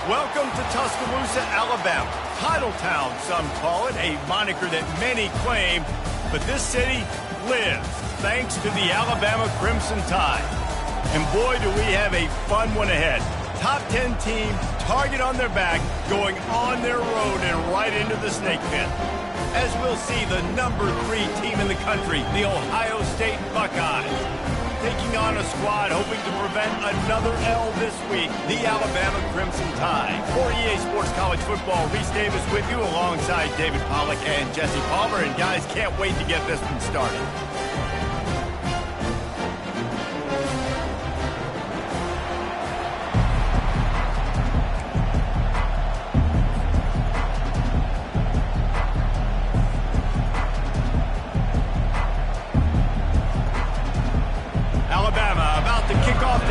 Welcome to Tuscaloosa, Alabama. Title Town, some call it, a moniker that many claim, but this city lives thanks to the Alabama Crimson Tide. And boy, do we have a fun one ahead. Top 10 team, target on their back, going on their road and right into the snake pit. As we'll see, the number 3 team in the country, the Ohio State Buckeyes, taking on a squad hoping to prevent another L this week, the Alabama Crimson Tide. For EA Sports College Football, Reese Davis with you alongside David Pollack and Jesse Palmer. And guys, can't wait to get this one started.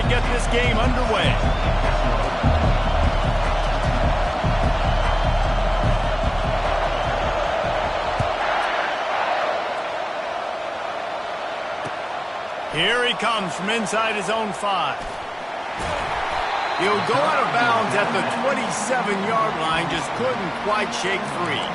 Get this game underway. Here he comes from inside his own 5. He'll go out of bounds at the 27-yard line, just couldn't quite shake free.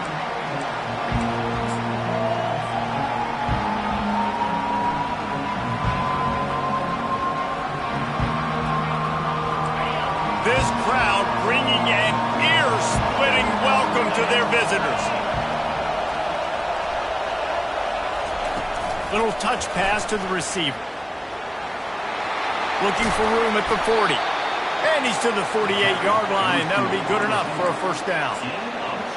This crowd bringing an ear-splitting welcome to their visitors. Little touch pass to the receiver. Looking for room at the 40. And he's to the 48-yard line. That'll be good enough for a first down.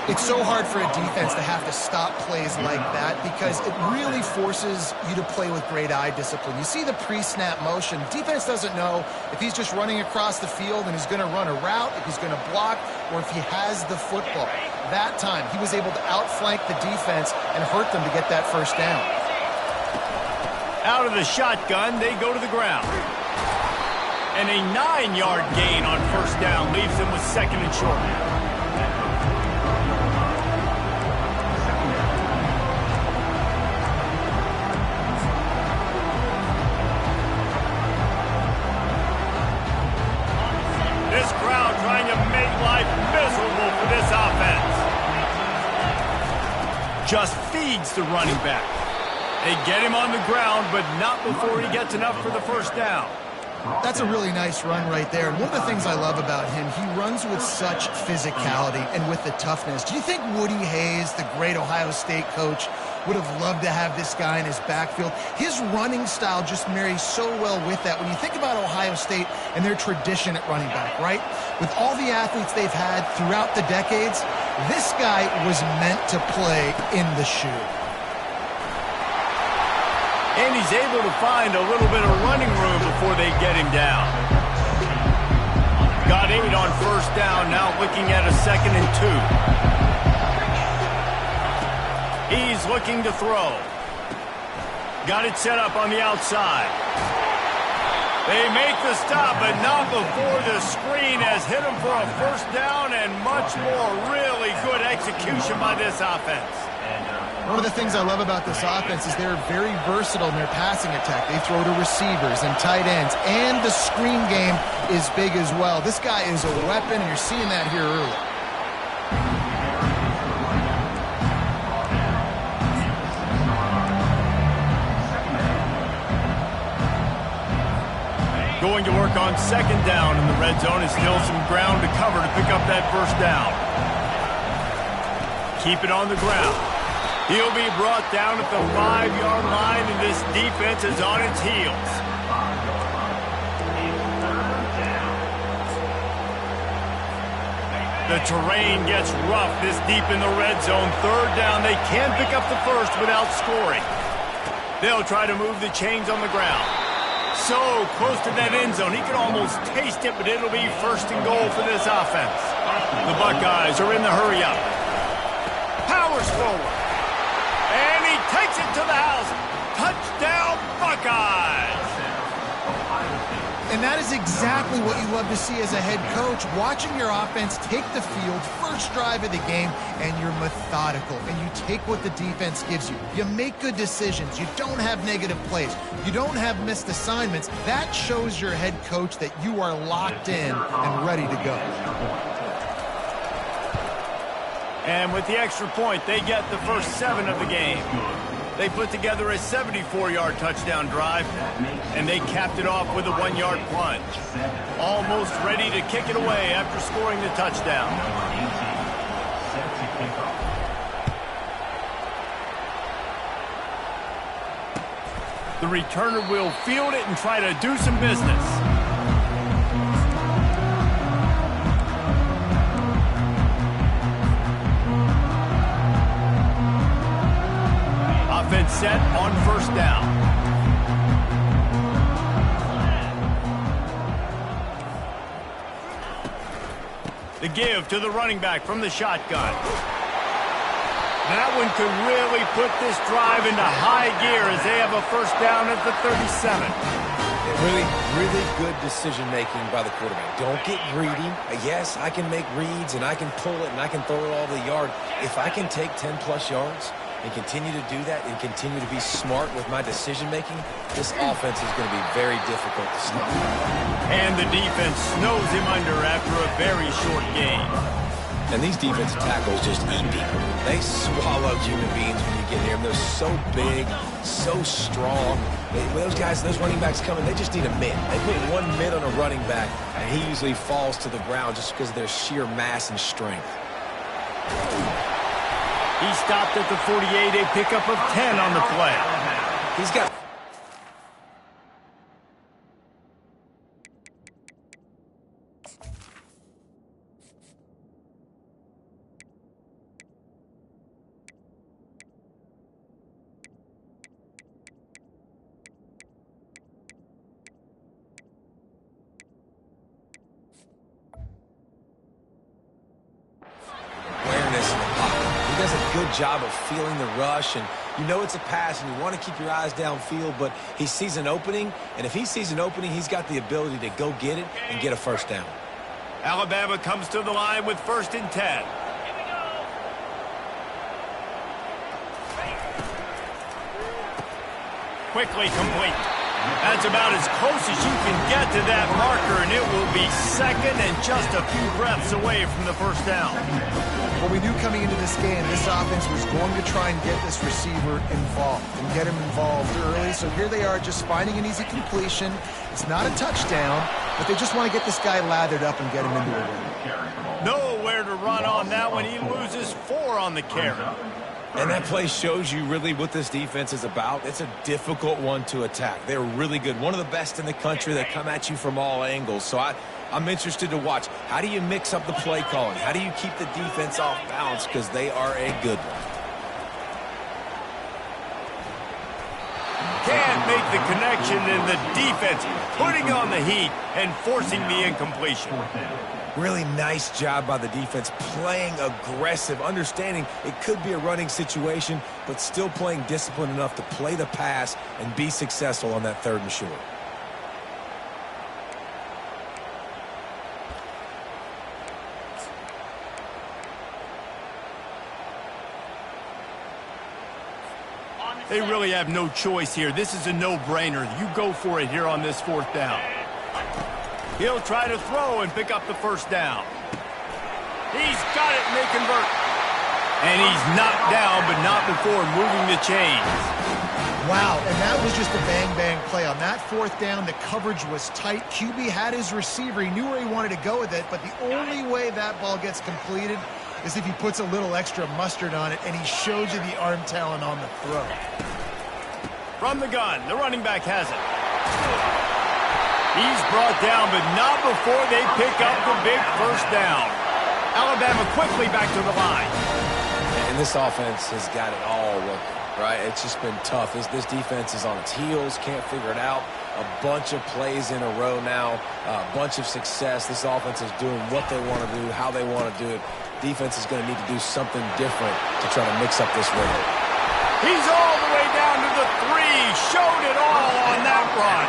It's so hard for a defense to have to stop plays like that because it really forces you to play with great eye discipline. You see the pre-snap motion. Defense doesn't know if he's just running across the field and he's going to run a route, if he's going to block, or if he has the football. That time, he was able to outflank the defense and hurt them to get that first down. Out of the shotgun, they go to the ground. And a 9-yard gain on first down leaves them with second and short. This crowd trying to make life miserable for this offense. Just feeds the running back. They get him on the ground, but not before he gets enough for the first down. That's a really nice run right there. And one of the things I love about him, he runs with such physicality and with the toughness. Do you think Woody Hayes, the great Ohio State coach, would have loved to have this guy in his backfield? His running style just marries so well with that. When you think about Ohio State and their tradition at running back, right? With all the athletes they've had throughout the decades, this guy was meant to play in the shoe. And he's able to find a little bit of running room before they get him down. Got 8 on first down, now looking at a 2nd and 2. He's looking to throw. Got it set up on the outside. They make the stop, but not before the screen has hit him for a first down and much more. Really good execution by this offense. One of the things I love about this offense is they're very versatile in their passing attack. They throw to receivers and tight ends, and the screen game is big as well. This guy is a weapon, and you're seeing that here early. Going to work on second down in the red zone, and still some ground to cover to pick up that first down. Keep it on the ground. He'll be brought down at the 5-yard line, and this defense is on its heels. The terrain gets rough this deep in the red zone. Third down, they can pick up the first without scoring. They'll try to move the chains on the ground. So close to that end zone, he can almost taste it, but it'll be first and goal for this offense. The Buckeyes are in the hurry up. Powers forward. And he takes it to the house. Touchdown, Buckeyes! And that is exactly what you love to see as a head coach, watching your offense take the field, first drive of the game, and you're methodical, and you take what the defense gives you. You make good decisions. You don't have negative plays. You don't have missed assignments. That shows your head coach that you are locked in and ready to go. And with the extra point, they get the first 7 of the game. They put together a 74-yard touchdown drive, and they capped it off with a 1-yard plunge. Almost ready to kick it away after scoring the touchdown. The returner will field it and try to do some business. Offense set on first down. The give to the running back from the shotgun. That one could really put this drive into high gear as they have a first down at the 37. Really good decision-making by the quarterback. Don't get greedy. Yes, I can make reads, and I can pull it, and I can throw it all the yard. If I can take 10-plus yards and continue to do that and continue to be smart with my decision-making, this offense is going to be very difficult to stop. And the defense snows him under after a very short game. And these defensive tackles just eat people. They swallow human beings when you get near them. They're so big, so strong. Those guys, those running backs coming, they just need a mid. They put 1 mid on a running back, and he usually falls to the ground just because of their sheer mass and strength. He stopped at the 48, a pickup of 10 on the play. He's got... good job of feeling the rush, and you know it's a pass and you want to keep your eyes downfield, but he sees an opening, and if he sees an opening, he's got the ability to go get it and get a first down. Alabama comes to the line with 1st and 10. Quickly complete. That's about as close as you can get to that marker, and it will be 2nd and just a few breaths away from the first down. Well, we knew coming into this game, this offense was going to try and get this receiver involved and get him involved early. So here they are just finding an easy completion. It's not a touchdown, but they just want to get this guy lathered up and get him into a win. Nowhere to run on that one. He loses 4 on the carry. And that play shows you really what this defense is about. It's a difficult one to attack. They're really good. One of the best in the country that come at you from all angles. So I'm interested to watch. How do you mix up the play calling? How do you keep the defense off balance? Because they are a good one. Can't make the connection, and the defense putting on the heat and forcing the incompletion. Really nice job by the defense, playing aggressive, understanding it could be a running situation, but still playing disciplined enough to play the pass and be successful on that 3rd and short. They really have no choice here. This is a no-brainer. You go for it here on this 4th down. He'll try to throw and pick up the first down. He's got it, and they convert. And he's knocked down, but not before moving the chains. Wow, and that was just a bang-bang play. On that 4th down, the coverage was tight. QB had his receiver. He knew where he wanted to go with it, but the only way that ball gets completed is if he puts a little extra mustard on it, and he shows you the arm talent on the throw. From the gun, the running back has it. He's brought down, but not before they pick up the big first down. Alabama quickly back to the line. And this offense has got it all working, right? It's just been tough. This defense is on its heels, can't figure it out. A bunch of plays in a row now, a bunch of success. This offense is doing what they want to do, how they want to do it. Defense is going to need to do something different to try to mix up this rhythm. He's all the way down to the 3. Showed it all on that run.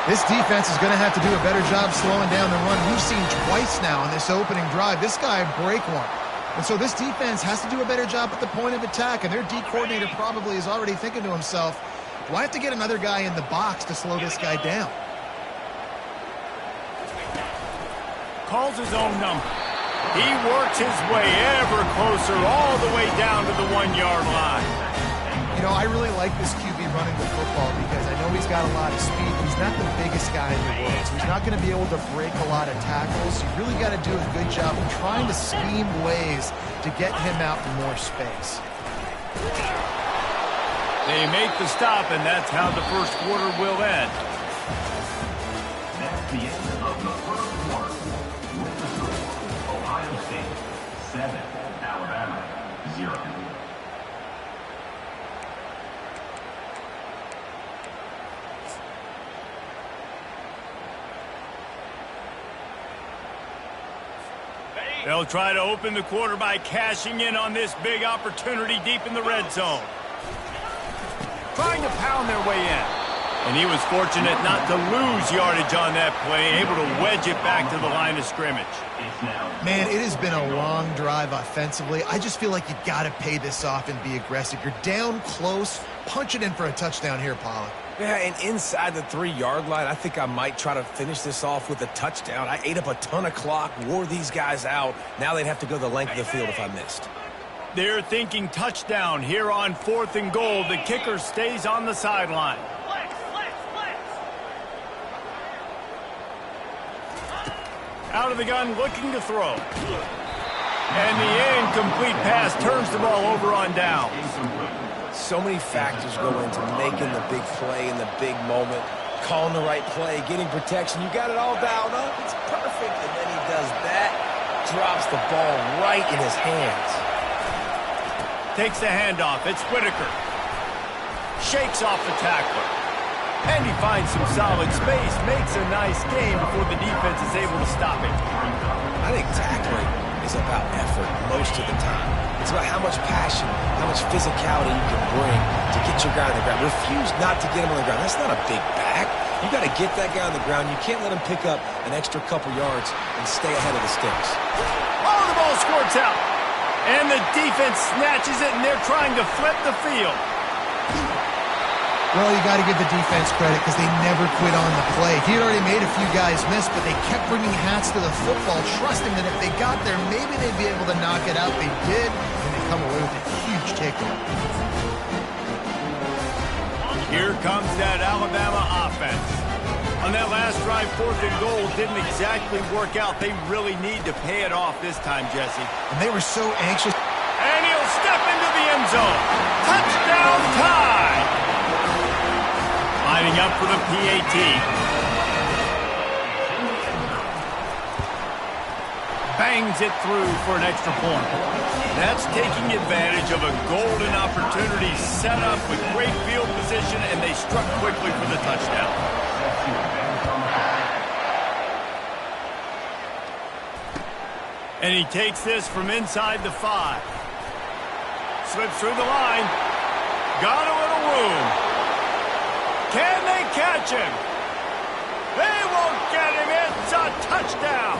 This defense is going to have to do a better job slowing down the run. We've seen twice now in this opening drive. This guy break one. And so this defense has to do a better job at the point of attack. And their D coordinator probably is already thinking to himself, do I have to get another guy in the box to slow this guy down? Calls his own number. He works his way ever closer all the way down to the 1-yard line. You know, I really like this QB running the football because I know he's got a lot of speed. He's not the biggest guy in the world, so he's not going to be able to break a lot of tackles. You really got to do a good job of trying to scheme ways to get him out in more space. They make the stop, and that's how the first quarter will end. That's the end of the first quarter. With the score, Ohio State 7, Alabama 0. They'll try to open the quarter by cashing in on this big opportunity deep in the red zone. Trying to pound their way in. And he was fortunate not to lose yardage on that play, able to wedge it back to the line of scrimmage. Man, it has been a long drive offensively. I just feel like you got to pay this off and be aggressive. You're down close. Punch it in for a touchdown here, Pollock. Yeah, and inside the 3-yard line, I think I might try to finish this off with a touchdown. I ate up a ton of clock, wore these guys out. Now they'd have to go the length of the field if I missed. They're thinking touchdown here on 4th and goal. The kicker stays on the sideline. Out of the gun, looking to throw. And the incomplete pass turns the ball over on down. So many factors go into making the big play in the big moment, calling the right play, getting protection. You got it all dialed up. It's perfect. And then he does that, drops the ball right in his hands. Takes the handoff. It's Whitaker. Shakes off the tackler. And he finds some solid space. Makes a nice game before the defense is able to stop it. I think tackling is about effort most of the time. It's about how much passion, how much physicality you can bring to get your guy on the ground. Refuse not to get him on the ground. That's not a big back. You got to get that guy on the ground. You can't let him pick up an extra couple yards and stay ahead of the sticks. Oh, the ball squirts out. And the defense snatches it, and they're trying to flip the field. Well, you got to give the defense credit because they never quit on the play. He had already made a few guys miss, but they kept bringing hats to the football, trusting that if they got there, maybe they'd be able to knock it out. They did, and they come away with a huge takeaway. Here comes that Alabama offense. On that last drive, 4th and goal didn't exactly work out. They really need to pay it off this time, Jesse. And they were so anxious. And he'll step into the end zone. Touchdown tie! Lining up for the PAT. Bangs it through for an extra point. That's taking advantage of a golden opportunity set up with great field position, and they struck quickly for the touchdown. And he takes this from inside the 5. Slips through the line. Got a little room. Can they catch him? They won't get him. It's a touchdown.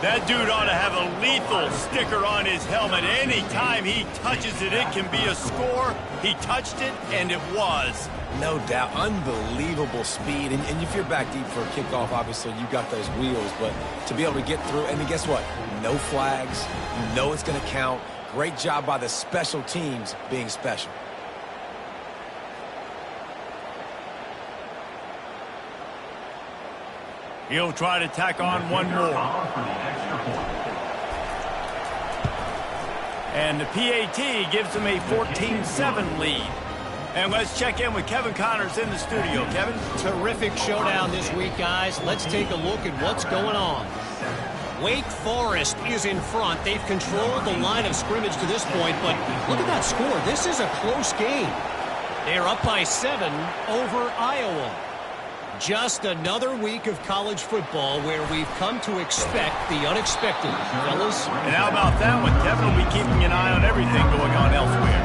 That dude ought to have a lethal sticker on his helmet. Anytime he touches it, it can be a score. He touched it, and it was. No doubt. Unbelievable speed. And if you're back deep for a kickoff, obviously you got those wheels. But to be able to get through, and then guess what? No flags. You know it's going to count. Great job by the special teams being special. He'll try to tack on one more. And the PAT gives him a 14-7 lead. And let's check in with Kevin Connors in the studio. Kevin? Terrific showdown this week, guys. Let's take a look at what's going on. Wake Forest is in front. They've controlled the line of scrimmage to this point, but look at that score. This is a close game. They're up by 7 over Iowa. Just another week of college football where we've come to expect the unexpected, fellas. And how about that one? Kevin will be keeping an eye on everything going on elsewhere.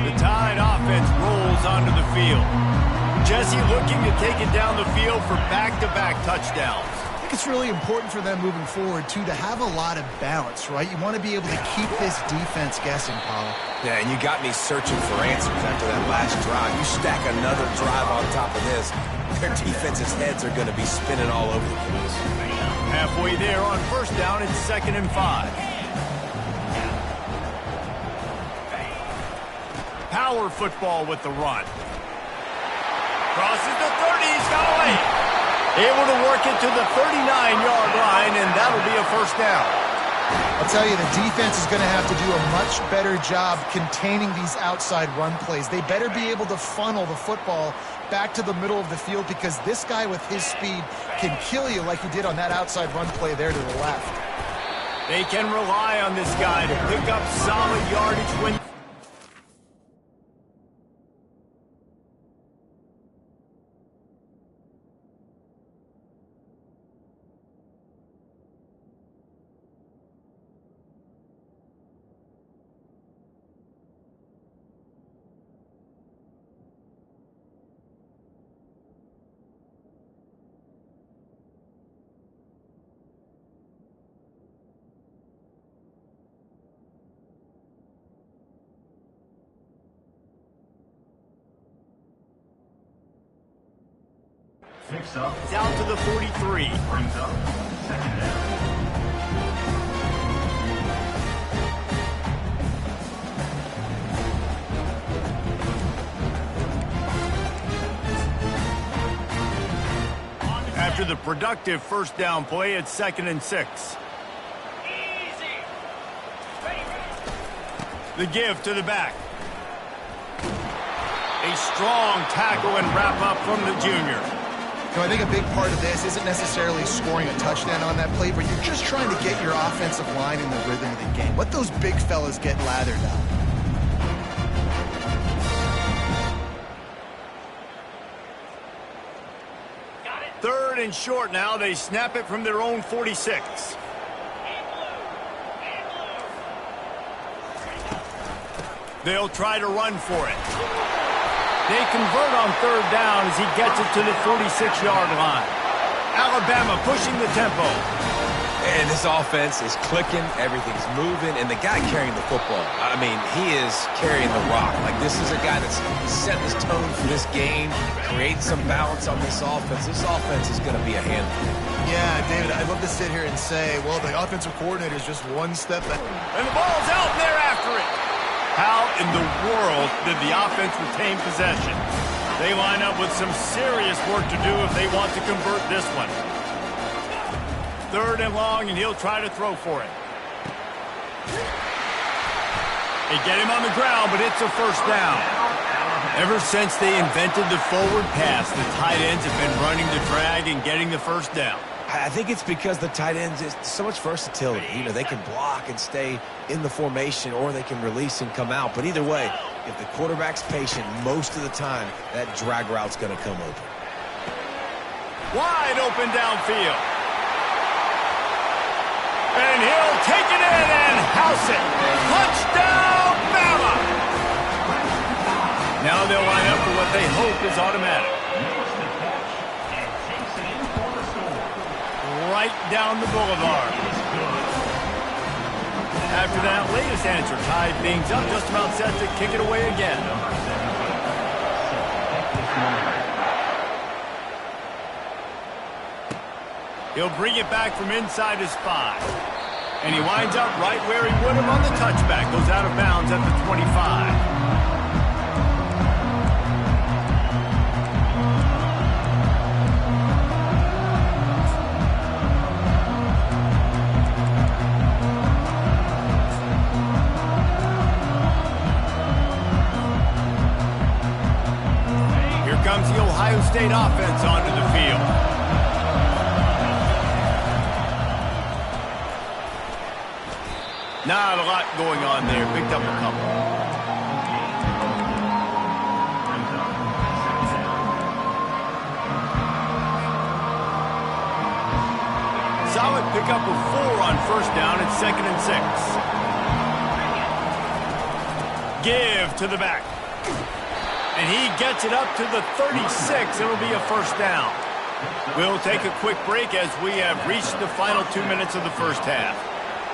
The Tide offense rolls onto the field. Jesse looking to take it down the field for back-to-back touchdowns. I think it's really important for them moving forward, too, to have a lot of balance, right? You want to be able to keep this defense guessing, Paul. Yeah, and you got me searching for answers after that last drive. You stack another drive on top of this, their defense's heads are going to be spinning all over the place. Halfway there on first down, it's 2nd and 5. Power football with the run. Crosses the 30, he's got away. Able to work it to the 39-yard line, and that'll be a first down. I'll tell you, the defense is going to have to do a much better job containing these outside run plays. They better be able to funnel the football back to the middle of the field, because this guy with his speed can kill you like he did on that outside run play there to the left. They can rely on this guy to pick up solid yardage when... Picks up. Down to the 43. Brings up 2nd down. After the productive first down play, it's 2nd and 6. The give to the back. A strong tackle and wrap up from the junior. You know, I think a big part of this isn't necessarily scoring a touchdown on that play, but you're just trying to get your offensive line in the rhythm of the game. Let those big fellas get lathered up. Third and short now. They snap it from their own 46. They'll try to run for it. They convert on third down as he gets it to the 46-yard line. Alabama pushing the tempo. And this offense is clicking, everything's moving, and the guy carrying the football, I mean, he is carrying the rock. Like, this is a guy that's setting this tone for this game, creating some balance on this offense. This offense is going to be a handful. Yeah, David, I'd love to sit here and say, well, the offensive coordinator is just one step back. And the ball's out, and they're after it. How in the world did the offense retain possession? They line up with some serious work to do if they want to convert this one. Third and long, and he'll try to throw for it. They get him on the ground, but it's a first down. Ever since they invented the forward pass, the tight ends have been running the drag and getting the first down. I think it's because the tight ends is so much versatility. You know, they can block and stay in the formation, or they can release and come out. But either way, if the quarterback's patient, most of the time, that drag route's going to come open. Wide open downfield. And he'll take it in and house it. Touchdown, Bama! Now they'll line up for what they hope is automatic. Right down the boulevard. After that latest answer tied things up, just about set to kick it away again. He'll bring it back from inside his 5. And he winds up right where he would have on the touchback. Goes out of bounds at the 25. Comes the Ohio State offense onto the field. Not a lot going on there. Picked up a couple. Solid pickup of 4 on first down. It's 2nd and 6. Give to the back. And he gets it up to the 36. It'll be a first down. We'll take a quick break as we have reached the final 2 minutes of the first half.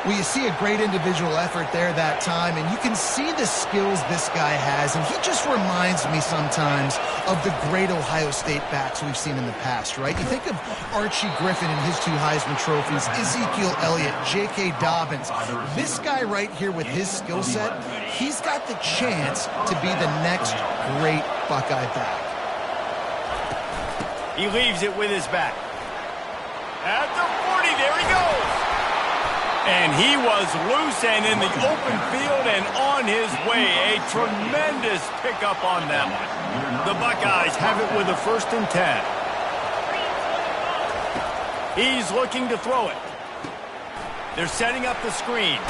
Well, you see a great individual effort there that time, and you can see the skills this guy has, and he just reminds me sometimes of the great Ohio State backs we've seen in the past, right? You think of Archie Griffin and his 2 Heisman trophies, Ezekiel Elliott, J.K. Dobbins. This guy right here with his skill set, he's got the chance to be the next great Buckeye back. He leaves it with his back. At the 40, there he goes. And he was loose and in the open field and on his way. A tremendous pickup on that one. The Buckeyes have it with a 1st and 10. He's looking to throw it. They're setting up the screen.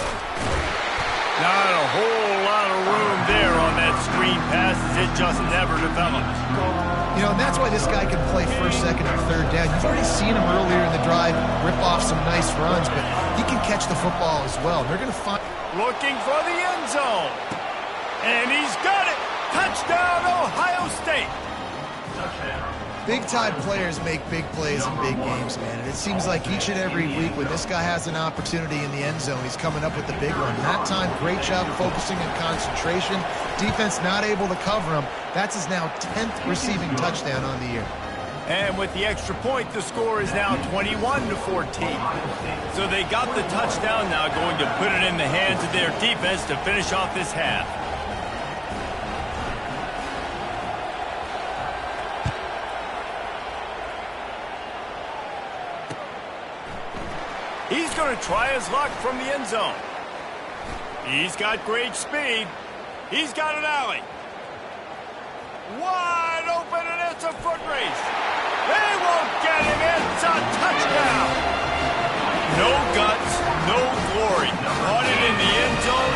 Not a whole lot of room there on that screen pass as it just never developed. You know, and that's why this guy can play 1st, 2nd, and 3rd down. You've already seen him earlier in the drive rip off some nice runs, but he can catch the football as well. They're going to find... Looking for the end zone. And he's got it. Touchdown, Ohio State. Big-time players make big plays in big games, man. And it seems like each and every week when this guy has an opportunity in the end zone, he's coming up with the big one. That time, great job focusing and concentration. Defense not able to cover him. That's his now 10th receiving touchdown on the year. And with the extra point, the score is now 21-14. So they got the touchdown, now going to put it in the hands of their defense to finish off this half. He's going to try his luck from the end zone. He's got great speed. He's got an alley. Wide open, and it's a foot race. They won't get him. It's a touchdown. No guts, no glory. Caught it in the end zone.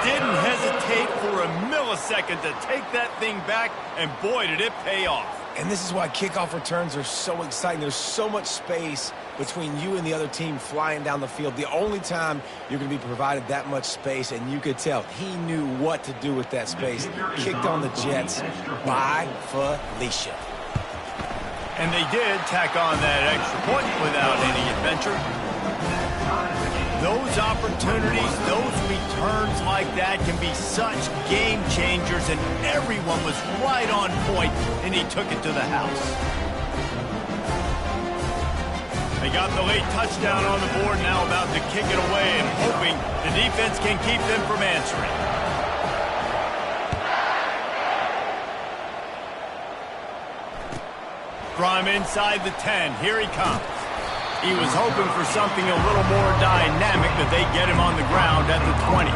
Didn't hesitate for a millisecond to take that thing back, and boy, did it pay off. And this is why kickoff returns are so exciting. There's so much space between you and the other team flying down the field. The only time you're going to be provided that much space, and you could tell he knew what to do with that space. Kicked on the Jets by Felicia. And they did tack on that extra point without any adventure. Those opportunities, those returns like that can be such game changers, and everyone was right on point, and he took it to the house. They got the late touchdown on the board, now about to kick it away and hoping the defense can keep them from answering. From inside the 10, here he comes. He was hoping for something a little more dynamic, but they get him on the ground at the 20.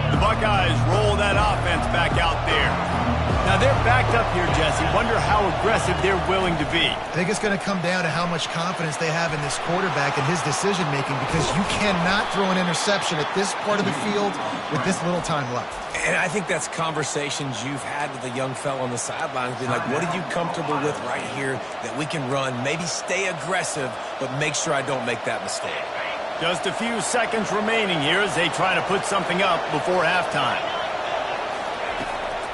The Buckeyes roll that offense back out there. Now, they're backed up here, Jesse. Wonder how aggressive they're willing to be. I think it's going to come down to how much confidence they have in this quarterback and his decision-making, because you cannot throw an interception at this part of the field with this little time left. And I think that's conversations you've had with a young fellow on the sidelines, being like, what are you comfortable with right here that we can run? Maybe stay aggressive, but make sure I don't make that mistake. Just a few seconds remaining here as they try to put something up before halftime.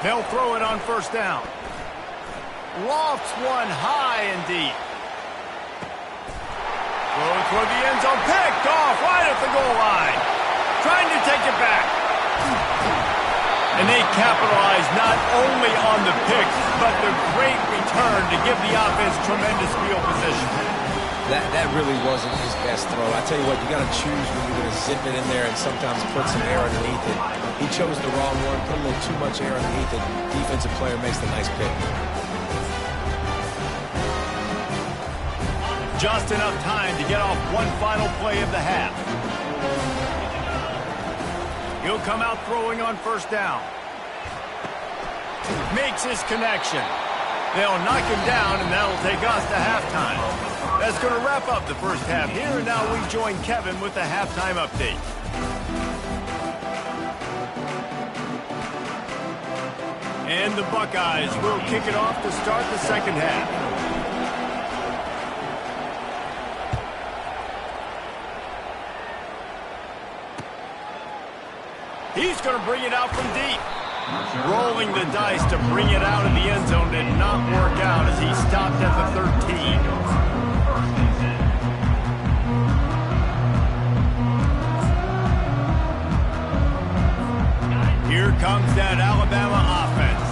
They'll throw it on first down. Lofts one high and deep. Throw toward the end zone. Picked off right at the goal line. Trying to take it back. And they capitalize not only on the pick, but the great return to give the offense tremendous field position. That really wasn't his best throw. I tell you what, you got to choose when you're going to zip it in there and sometimes put some air underneath it. He chose the wrong one, put a little too much air underneath it. Defensive player makes the nice pick. Just enough time to get off one final play of the half. He'll come out throwing on first down. Makes his connection. They'll knock him down, and that'll take us to halftime. That's going to wrap up the first half here, and now we join Kevin with the halftime update. And the Buckeyes will kick it off to start the second half. He's going to bring it out from deep. Rolling the dice to bring it out of the end zone did not work out as he stopped at the 13. Here comes that Alabama offense.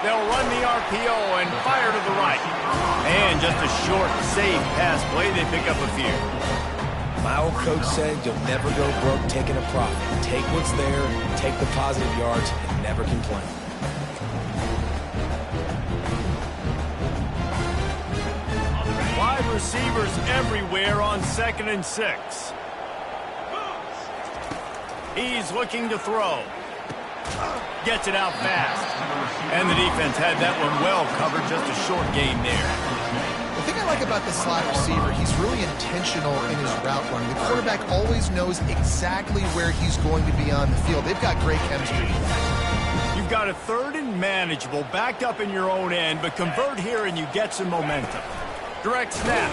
They'll run the RPO and fire to the right. And just a short, safe pass play. They pick up a few. My old coach said you'll never go broke taking a profit. Take what's there, take the positive yards, and never complain. Wide receivers everywhere on 2nd and 6. He's looking to throw. Gets it out fast. And the defense had that one well covered. Just a short game there. The thing I like about the slot receiver, he's really intentional in his route running. The quarterback always knows exactly where he's going to be on the field. They've got great chemistry. You've got a 3rd and manageable backed up in your own end, but convert here and you get some momentum. Direct snap.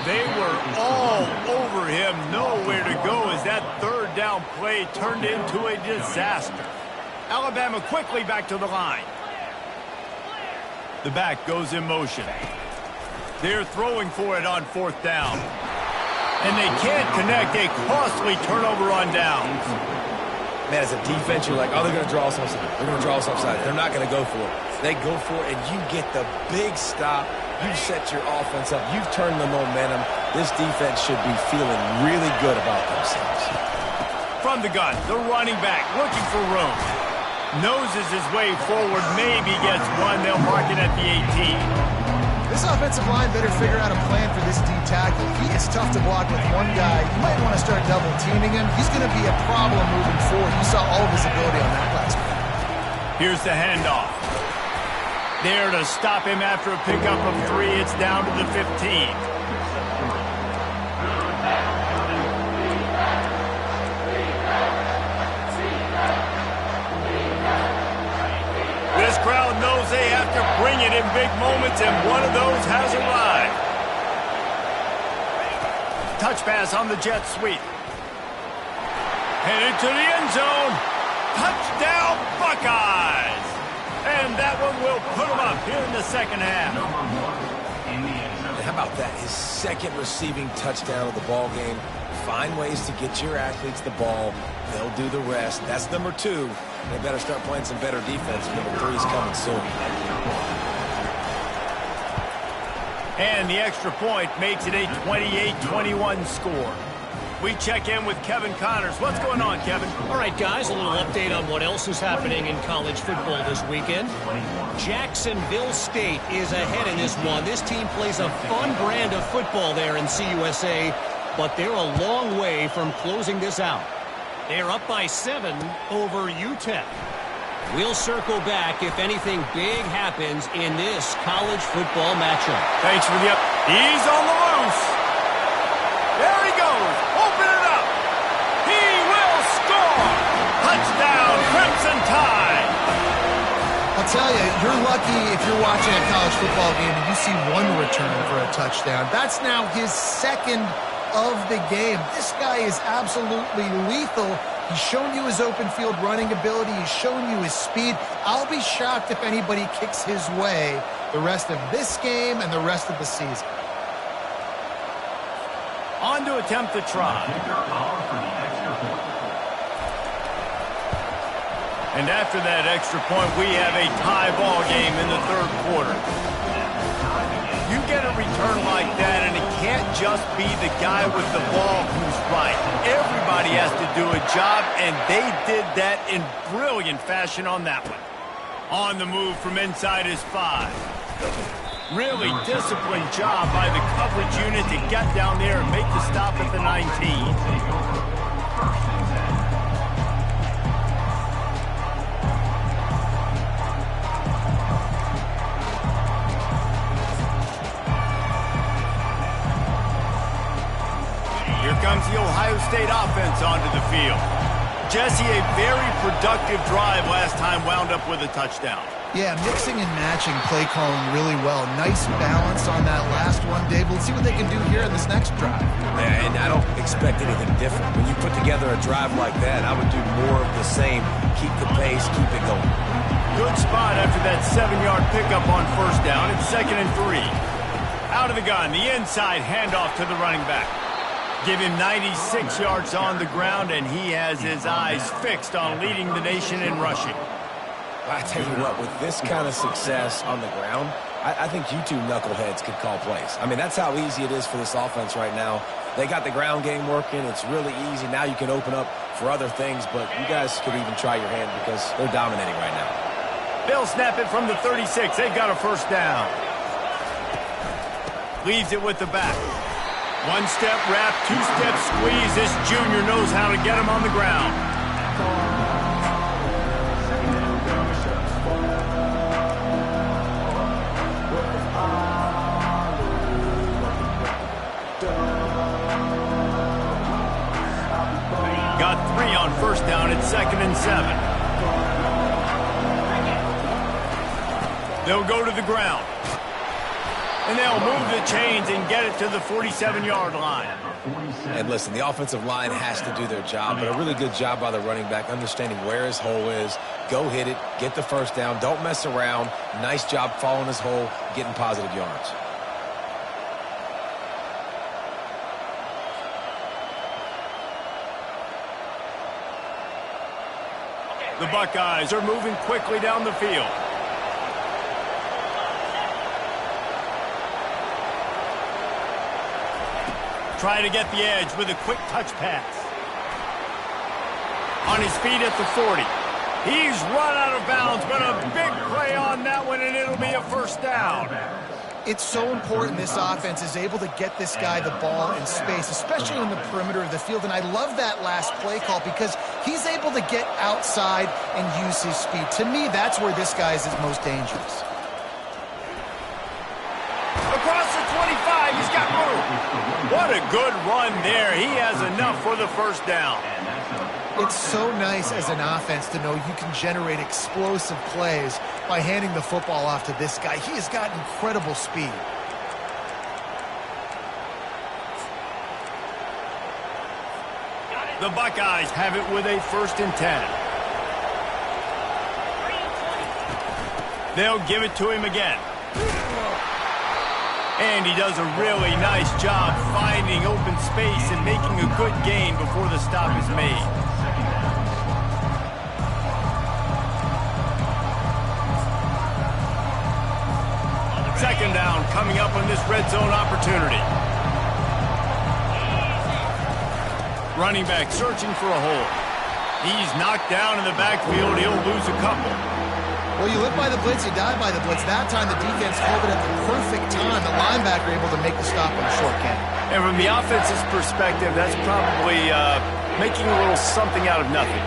They were all over him. Nowhere to go as that 3rd down play turned into a disaster. Alabama quickly back to the line. The back goes in motion. They're throwing for it on 4th down. And they can't connect. A costly turnover on downs. Man, as a defense, you're like, oh, they're going to draw us offside. They're going to draw us offside. They're not going to go for it. They go for it, and you get the big stop. You've set your offense up. You've turned the momentum. This defense should be feeling really good about themselves. From the gun, the running back looking for room. Noses his way forward, maybe gets one. They'll mark it at the 18. This offensive line better figure out a plan for this D tackle. He is tough to block with one guy. You might want to start double teaming him. He's going to be a problem moving forward. You saw all of his ability on that last play. Here's the handoff. There to stop him after a pickup of 3. It's down to the 15. This crowd knows they have to bring it in big moments, and one of those has arrived. Touch pass on the jet sweep. Headed to the end zone. Touchdown, Buckeyes! And that one will put them up here in the 2nd half. How about that? His 2nd receiving touchdown of the ball game. Find ways to get your athletes the ball. They'll do the rest. That's number 2. They better start playing some better defense. Number 3 is coming soon. And the extra point makes it a 28-21 score. We check in with Kevin Connors. What's going on, Kevin? All right, guys, a little update on what else is happening in college football this weekend. Jacksonville State is ahead in this one. This team plays a fun brand of football there in CUSA, but they're a long way from closing this out. They're up by 7 over UTEP. We'll circle back if anything big happens in this college football matchup. Thanks for the up. He's on the loose. There he goes. Open it up. He will score. Touchdown, Crimson Tide. I'll tell you, you're lucky if you're watching a college football game and you see one return for a touchdown. That's now his 2nd of the game. This guy is absolutely lethal. He's shown you his open field running ability. He's shown you his speed. I'll be shocked if anybody kicks his way the rest of this game and the rest of the season. On to attempt the try. And after that extra point, we have a tie ball game in the 3rd quarter. You get a return like that, and it can't just be the guy with the ball who's right. Everybody has to do a job, and they did that in brilliant fashion on that one. On the move from inside his 5. Really disciplined job by the coverage unit to get down there and make the stop at the 19. comes the Ohio State offense onto the field. Jesse, a very productive drive last time wound up with a touchdown. Yeah, mixing and matching play calling really well. Nice balance on that last one, Dave. Let's see what they can do here in this next drive. Yeah, and I don't expect anything different. When you put together a drive like that, I would do more of the same. Keep the pace, keep it going. Good spot after that 7-yard pickup on first down. It's 2nd and 3. Out of the gun, the inside handoff to the running back. Give him 96 yards on the ground, and he has his eyes fixed on leading the nation in rushing. I tell you what, with this kind of success on the ground, I think you two knuckleheads could call plays. I mean, that's how easy it is for this offense right now. They got the ground game working. It's really easy. Now you can open up for other things, but you guys could even try your hand because they're dominating right now. They'll snap it from the 36. They've got a first down. Leaves it with the back. One-step wrap, two-step squeeze. This junior knows how to get him on the ground. Got 3 on first down. It's 2nd and 7. They'll go to the ground. And they'll move the chains and get it to the 47-yard line. And listen, the offensive line has to do their job, but a really good job by the running back understanding where his hole is. Go hit it, get the first down, don't mess around. Nice job following his hole, getting positive yards. The Buckeyes are moving quickly down the field. Try to get the edge with a quick touch pass. On his feet at the 40. He's run out of bounds, but a big play on that one, and it'll be a first down. It's so important this offense is able to get this guy the ball in space, especially in the perimeter of the field. And I love that last play call because he's able to get outside and use his speed. To me, that's where this guy is his most dangerous. Across the 25, he's got room. What a good run there. He has enough for the first down. It's so nice as an offense to know you can generate explosive plays by handing the football off to this guy. He has got incredible speed. The Buckeyes have it with a 1st and 10. They'll give it to him again. And he does a really nice job finding open space and making a good gain before the stop is made. Second down coming up on this red zone opportunity. Running back searching for a hole. He's knocked down in the backfield. He'll lose a couple. Well, you live by the blitz, you die by the blitz. That time the defense called it at the perfect time. The linebacker able to make the stop on a short gain. And from the offense's perspective, that's probably making a little something out of nothing.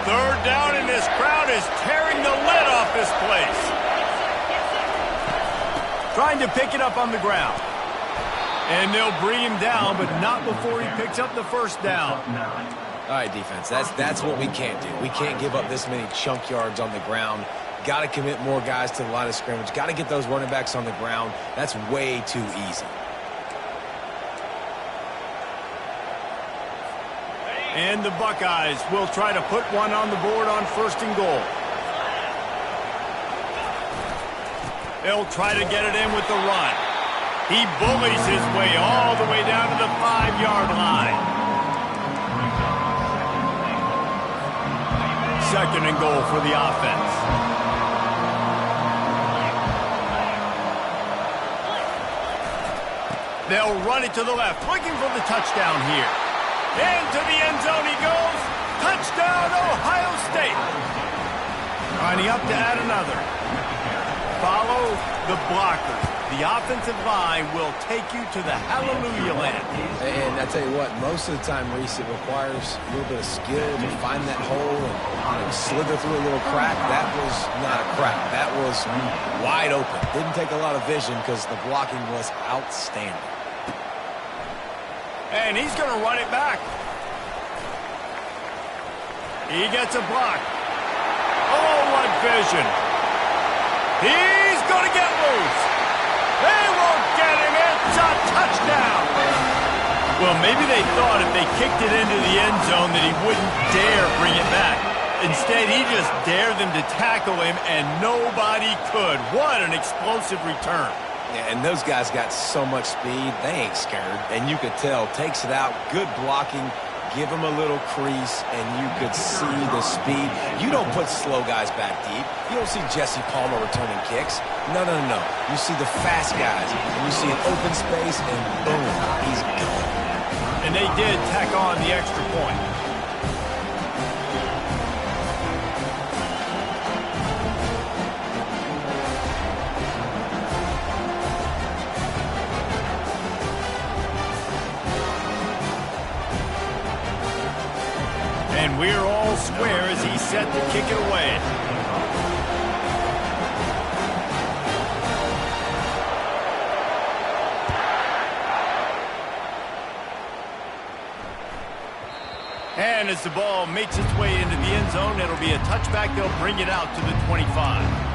Third down, and this crowd is tearing the lid off this place. Trying to pick it up on the ground. And they'll bring him down, but not before he picks up the first down. All right, defense, that's what we can't do. We can't give up this many chunk yards on the ground. Got to commit more guys to the line of scrimmage. Got to get those running backs on the ground. That's way too easy. And the Buckeyes will try to put one on the board on 1st and goal. They'll try to get it in with the run. He bullies his way all the way down to the 5-yard line. 2nd and goal for the offense. They'll run it to the left, looking for the touchdown here. Into the end zone he goes. Touchdown, Ohio State. Lining up to add another. Follow the blockers. the offensive line will take you to the hallelujah land. And I tell you what, most of the time, Reese, it requires a little bit of skill to find that hole and slither through a little crack. That was not a crack. That was wide open. Didn't take a lot of vision because the blocking was outstanding. And he's going to run it back. He gets a block. Oh, what vision. He's going to get loose. They won't get him. It's a touchdown. Well, maybe they thought if they kicked it into the end zone that he wouldn't dare bring it back. Instead, he just dared them to tackle him, and nobody could. What an explosive return. Yeah, and those guys got so much speed, they ain't scared. And you could tell, takes it out, good blocking, give him a little crease, and you could see the speed. You don't put slow guys back deep. You don't see Jesse Palmer returning kicks. No, no, no, no. You see the fast guys, and you see an open space, and boom, he's gone. And they did tack on the extra point. And we're all square as he's set to kick it away. And as the ball makes its way into the end zone, it'll be a touchback. They'll bring it out to the 25.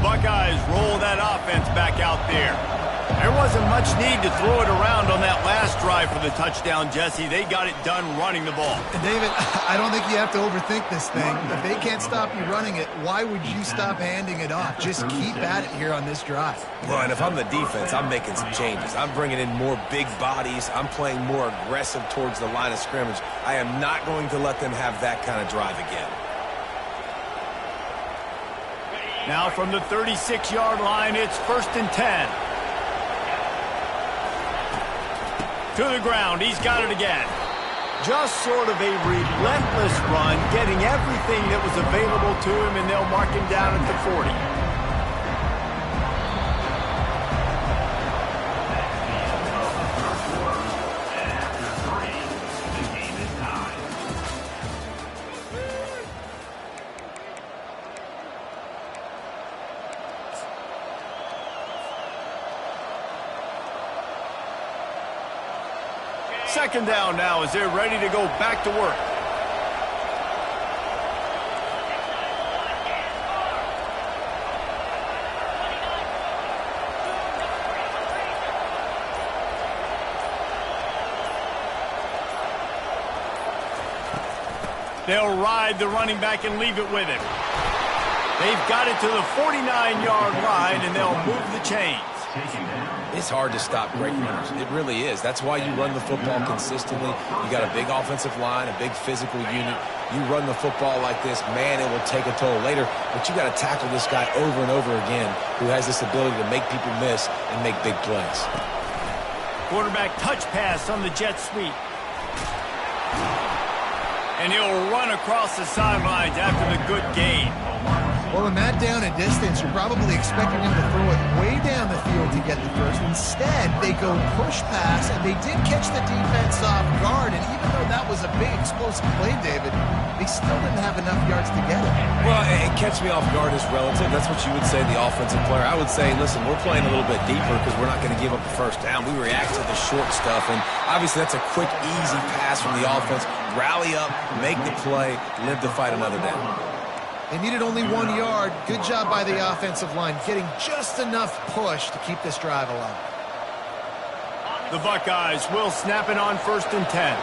Buckeyes roll that offense back out there. There wasn't much need to throw it around on that last drive for the touchdown, Jesse. They got it done running the ball. And David, I don't think you have to overthink this thing. If they can't stop you running it, why would you stop handing it off? Just keep at it here on this drive. Well, and if I'm the defense, I'm making some changes. I'm bringing in more big bodies. I'm playing more aggressive towards the line of scrimmage. I am not going to let them have that kind of drive again. Now from the 36-yard line, it's 1st and 10. To the ground, he's got it again. Just sort of a relentless run, getting everything that was available to him, and they'll mark him down at the 40. Second down now as they're ready to go back to work. They'll ride the running back and leave it with him. They've got it to the 49-yard line, and they'll move the chains. It's hard to stop great runners. It really is. That's why you run the football consistently. You got a big offensive line, a big physical unit. You run the football like this, man, it will take a toll later. But you got to tackle this guy over and over again who has this ability to make people miss and make big plays. Quarterback touch pass on the jet sweep. And he'll run across the sidelines after the good gain. Well, in that down and distance, you're probably expecting him to throw it way down the field to get the first. Instead, they go push pass, and they did catch the defense off guard. And even though that was a big explosive play, David, they still didn't have enough yards to get it. Well, and catch me off guard is relative. That's what you would say, the offensive player. I would say, listen, we're playing a little bit deeper because we're not going to give up the first down. We react to the short stuff, and obviously that's a quick, easy pass from the offense. Rally up, make the play, live to fight another down. They needed only 1 yard. Good job by the offensive line, getting just enough push to keep this drive alive. The Buckeyes will snap it on 1st and 10.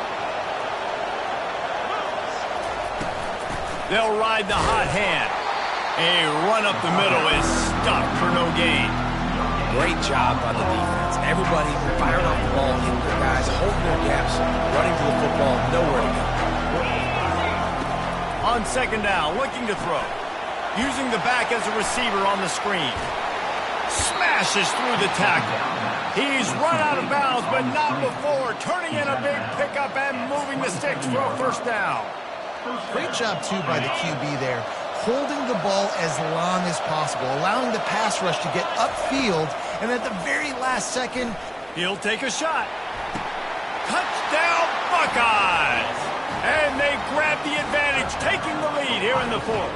They'll ride the hot hand. A run up the middle is stopped for no gain. Great job by the defense. Everybody firing off the ball, hitting their guys, holding their gaps, running to the football, nowhere to go. On second down, looking to throw. Using the back as a receiver on the screen. Smashes through the tackle. He's run out of bounds, but not before. Turning in a big pickup and moving the sticks for a first down. Great job, too, by the QB there. Holding the ball as long as possible, allowing the pass rush to get upfield, and at the very last second, he'll take a shot. Touchdown, Buckeyes! And they grab the advantage, taking the lead here in the fourth.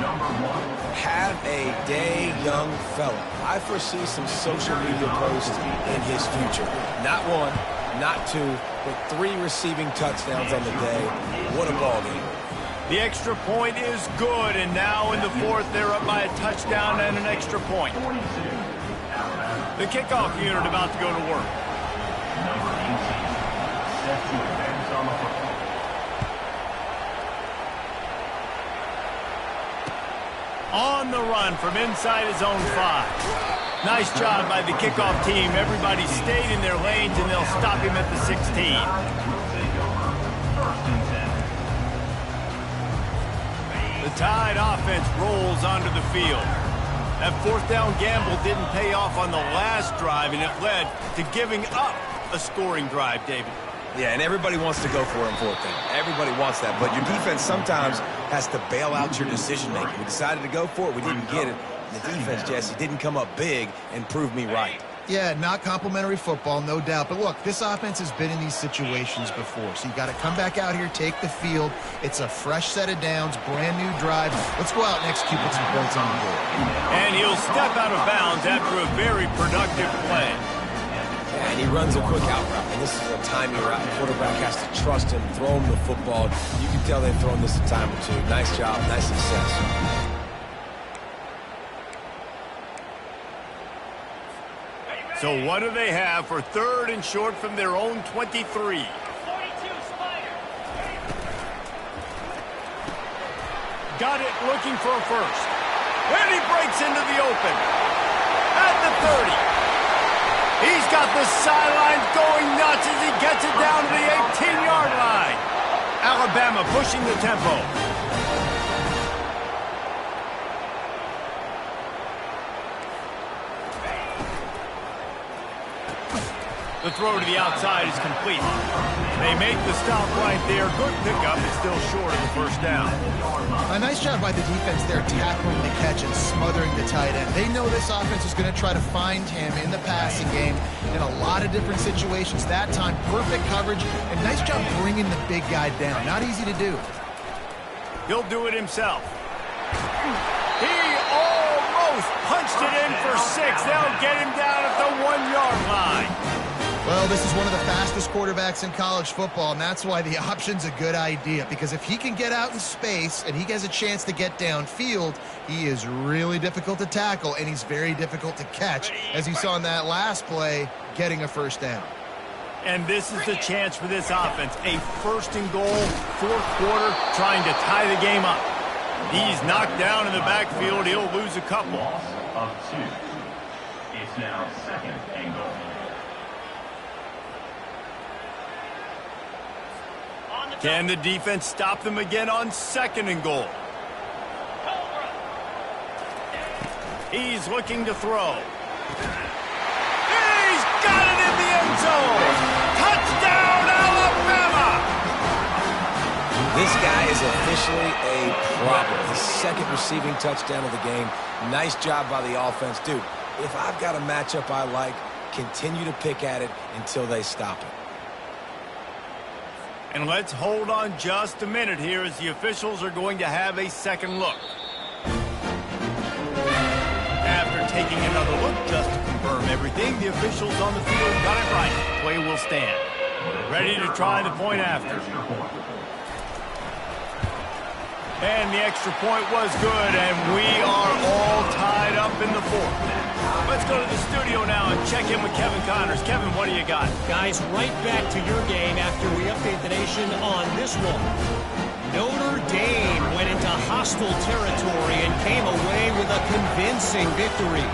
Number 1. Have a day, young fella. I foresee some social media posts in his future. Not one, not two, but 3 receiving touchdowns on the day. What a ball game. The extra point is good, and now in the fourth, they're up by a touchdown and an extra point. The kickoff unit about to go to work. Number 18. Set to advance on the football. On the run from inside his own 5. Nice job by the kickoff team. Everybody stayed in their lanes, and they'll stop him at the 16. The Tide offense rolls onto the field. That fourth down gamble didn't pay off on the last drive, and it led to giving up a scoring drive, David. Yeah, and everybody wants to go for it on fourth down. Everybody wants that, but your defense sometimes has to bail out your decision-making. We decided to go for it. We didn't get it. The defense, Jesse, didn't come up big and prove me right. yeah, not complimentary football, no doubt. But look, this offense has been in these situations before, so you got to come back out here, take the field. It's a fresh set of downs, brand new drive. Let's go out and execute with some points on the board. And he'll step out of bounds after a very productive play. Yeah, and he runs a quick out route, and this is a timing route. The quarterback has to trust him, throw him the football. You can tell they've thrown this a time or two. Nice job, nice success. So what do they have for third and short from their own 23? Got it, looking for a first. And he breaks into the open. At the 30. He's got the sidelines going nuts as he gets it down to the 18-yard line. Alabama pushing the tempo. The throw to the outside is complete. They make the stop right there. Good pickup, but still short of the first down. A nice job by the defense there tackling the catch and smothering the tight end. They know this offense is going to try to find him in the passing game in a lot of different situations. That time, perfect coverage, and nice job bringing the big guy down. Not easy to do. He'll do it himself. He almost punched it in for 6. They'll get him down at the 1-yard line. Well, this is one of the fastest quarterbacks in college football, and that's why the option's a good idea, because if he can get out in space and he has a chance to get downfield, he is really difficult to tackle, and he's very difficult to catch, as you saw in that last play, getting a first down. And this is the chance for this offense. A first and goal, fourth quarter, trying to tie the game up. He's knocked down in the backfield. He'll lose a couple. Loss of 2. It's now second and goal. Can the defense stop them again on second and goal? He's looking to throw. He's got it in the end zone! Touchdown, Alabama! This guy is officially a problem. His second receiving touchdown of the game. Nice job by the offense. Dude, if I've got a matchup I like, continue to pick at it until they stop it. And let's hold on just a minute here as the officials are going to have a second look. After taking another look just to confirm everything, the officials on the field got it right. Play will stand. Ready to try the point after. And the extra point was good, and we are all tied up in the fourth. Let's go to the studio now and check in with Kevin Connors. Kevin, what do you got? Guys, right back to your game after we update the nation on this one. Notre Dame went into hostile territory and came away with a convincing victory.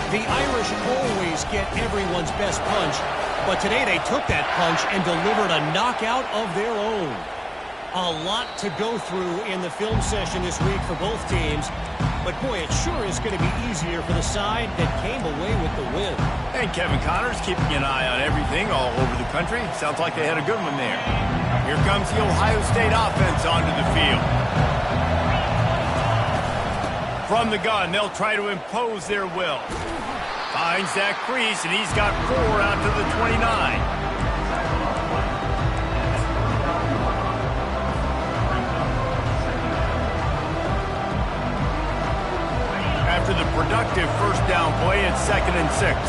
The Irish always get everyone's best punch, but today they took that punch and delivered a knockout of their own. A lot to go through in the film session this week for both teams. But, boy, it sure is going to be easier for the side that came away with the win. And Kevin Connors keeping an eye on everything all over the country. Sounds like they had a good one there. Here comes the Ohio State offense onto the field. From the gun, they'll try to impose their will. Finds that crease, and he's got 4 out to the 29. After the productive first down play, it's 2nd and 6.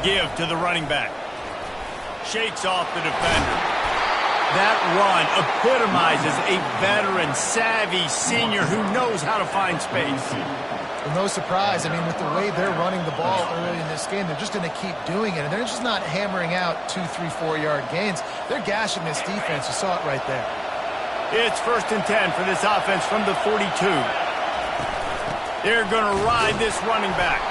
Give to the running back. Shakes off the defender. That run epitomizes a veteran, savvy senior who knows how to find space. Well, no surprise. I mean, with the way they're running the ball early in this game, they're just going to keep doing it. And they're just not hammering out 2, 3, 4-yard gains. They're gashing this defense. You saw it right there. It's 1st and 10 for this offense from the 42. They're going to ride this running back.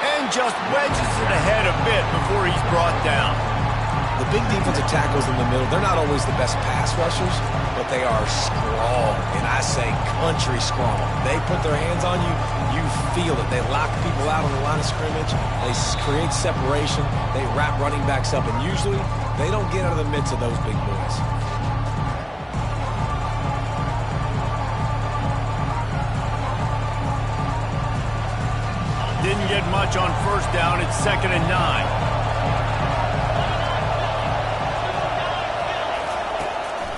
And just wedges it ahead a bit before he's brought down. The big defensive tackles in the middle, they're not always the best pass rushers, but they are strong, and I say country strong. They put their hands on you, you feel it. They lock people out on the line of scrimmage. They create separation. They wrap running backs up, and usually they don't get out of the midst of those big boys. Didn't get much on first down. It's 2nd and 9.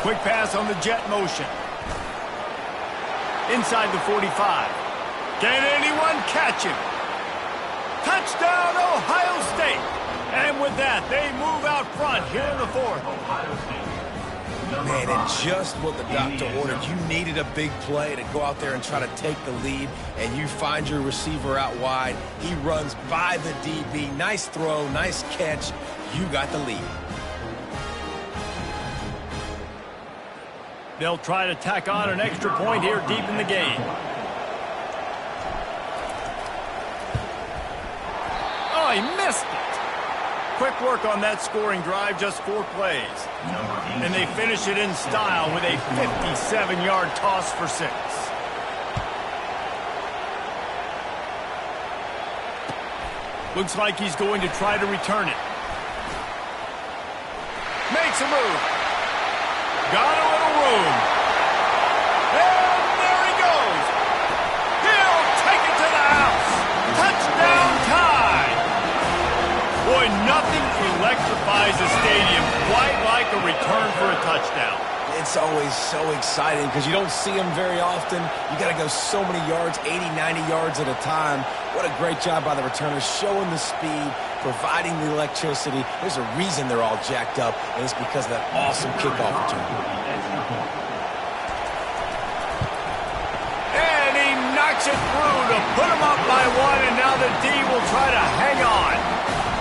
Quick pass on the jet motion. Inside the 45. Can anyone catch him? Touchdown, Ohio State. And with that, they move out front here in the 4th. Man, and just what the doctor ordered. You needed a big play to go out there and try to take the lead, and you find your receiver out wide. He runs by the DB. Nice throw, nice catch. You got the lead. They'll try to tack on an extra point here deep in the game. Oh, he missed it. Quick work on that scoring drive, just 4 plays. And they finish it in style with a 57-yard toss for 6. Looks like he's going to try to return it. Makes a move. Got a little room. And there he goes. He'll take it to the house. Touchdown tie. Boy, nothing electrifies a stadium quite like a return for a touchdown. It's always so exciting because you don't see them very often. You got to go so many yards, 80, 90 yards at a time. What a great job by the returners, showing the speed, providing the electricity. There's a reason they're all jacked up, and it's because of that awesome kickoff return. And he knocks it through to put him up by 1, and now the D will try to hang on.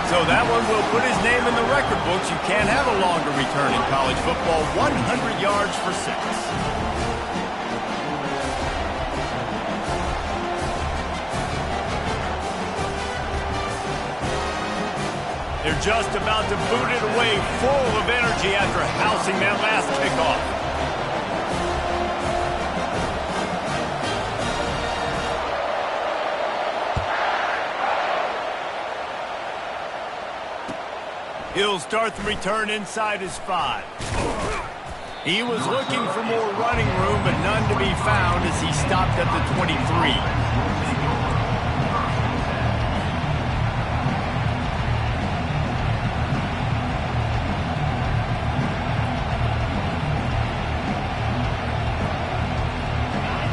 So that one will put his name in the record books. You can't have a longer return in college football. 100 yards for 6. They're just about to boot it away, full of energy after housing that last kickoff. He'll start the return inside his 5. He was looking for more running room, but none to be found as he stopped at the 23.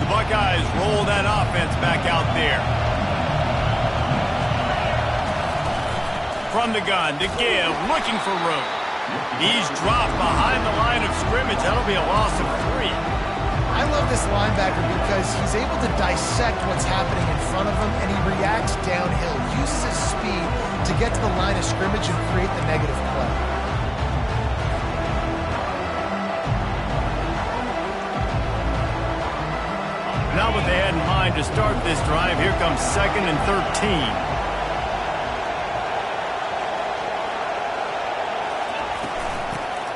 The Buckeyes roll that offense back out there. From the gun to give, looking for room. He's dropped behind the line of scrimmage. That'll be a loss of 3. I love this linebacker because he's able to dissect what's happening in front of him, and he reacts downhill, uses his speed to get to the line of scrimmage and create the negative play. Not what they had in mind to start this drive. Here comes 2nd and 13.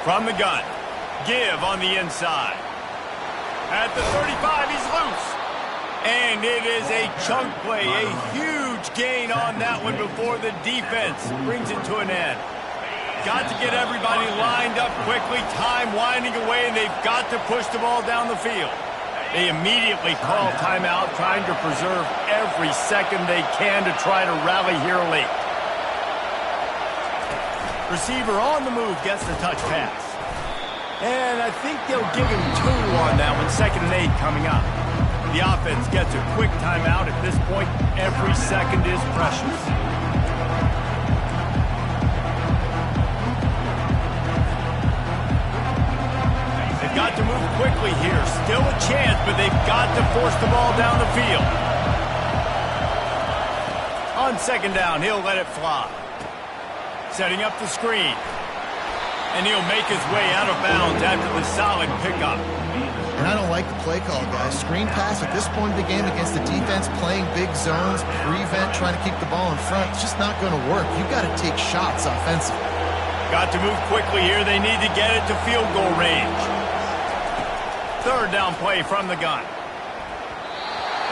From the gun. Give on the inside. At the 35, he's loose. And it is a chunk play, a huge gain on that one before the defense brings it to an end. Got to get everybody lined up quickly, time winding away, and they've got to push the ball down the field. They immediately call timeout, trying to preserve every second they can to try to rally here late. Receiver on the move gets the touch pass. And I think they'll give him 2 on that one, 2nd and 8 coming up. The offense gets a quick timeout. At this point, every second is precious. They've got to move quickly here. Still a chance, but they've got to force the ball down the field. On 2nd down, he'll let it fly. Setting up the screen. And he'll make his way out of bounds after the solid pickup. And I don't like the play call, guys. Screen pass at this point of the game against the defense, playing big zones, prevent, trying to keep the ball in front. It's just not going to work. You've got to take shots offensively. Got to move quickly here. They need to get it to field goal range. 3rd down play from the gun.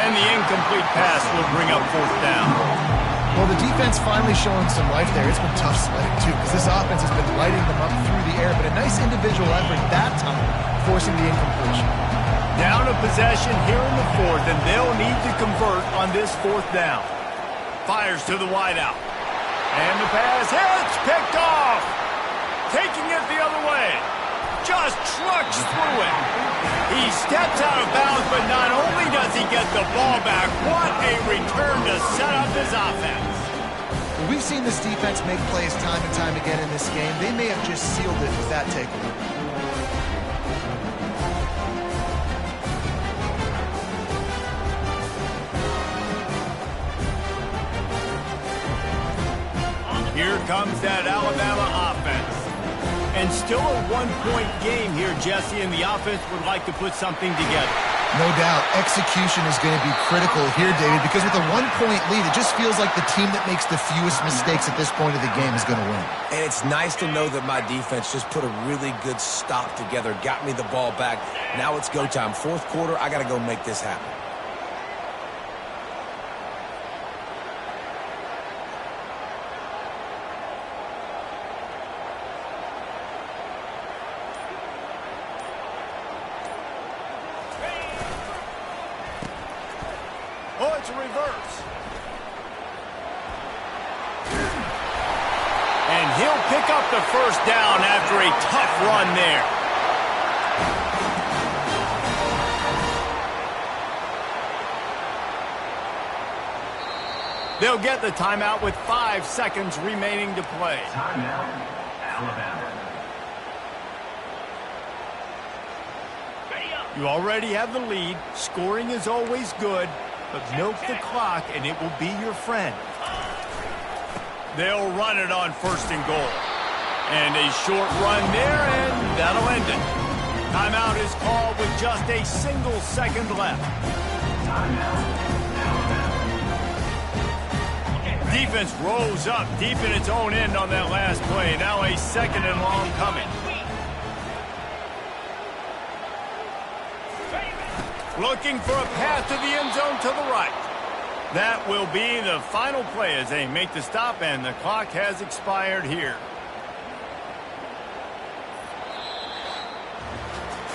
And the incomplete pass will bring up 4th down. Well, the defense finally showing some life there. It's been tough sledding, too, because this offense has been lighting them up through the air. But a nice individual effort that time, forcing the incompletion. Down a possession here in the 4th, and they'll need to convert on this 4th down. Fires to the wideout. And the pass hits, picked off. Taking it the other way. Just trucks through it. He steps out of bounds, but not only does he get the ball back, what a return to set up his offense. Well, we've seen this defense make plays time and time again in this game. They may have just sealed it with that takeaway. Here comes that Alabama offense. And still a 1-point game here, Jesse, and the offense would like to put something together. No doubt, execution is going to be critical here, David, because with a 1-point lead, it just feels like the team that makes the fewest mistakes at this point of the game is going to win. And it's nice to know that my defense just put a really good stop together, got me the ball back. Now it's go time. 4th quarter, I got to go make this happen. Oh, it's a reverse. And he'll pick up the 1st down after a tough run there. They'll get the timeout with 5 seconds remaining to play. Timeout, Alabama. You already have the lead. Scoring is always good. But milk the clock, and it will be your friend. They'll run it on 1st and goal. And a short run there, and that'll end it. Timeout is called with just a single second left. Defense rolls up deep in its own end on that last play. Now a 2nd and long coming. Looking for a path to the end zone to the right. That will be the final play as they make the stop, and the clock has expired here.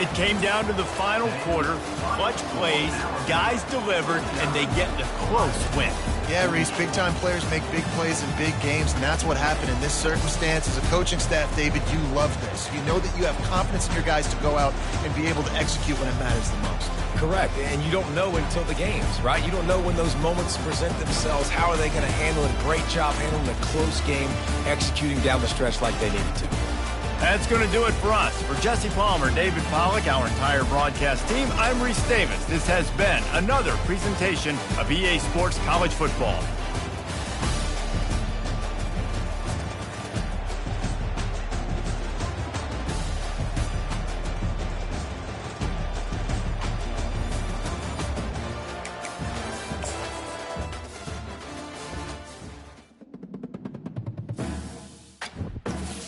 It came down to the final quarter. Clutch plays, guys delivered, and they get the close win. Yeah, Reese, big-time players make big plays in big games, and that's what happened in this circumstance. As a coaching staff, David, you love this. You know that you have confidence in your guys to go out and be able to execute when it matters the most. Correct, and you don't know until the games, right? You don't know when those moments present themselves. How are they going to handle it? Great job handling a close game, executing down the stretch like they needed to. That's going to do it for us. For Jesse Palmer, David Pollack, our entire broadcast team, I'm Reese Davis. This has been another presentation of EA Sports College Football.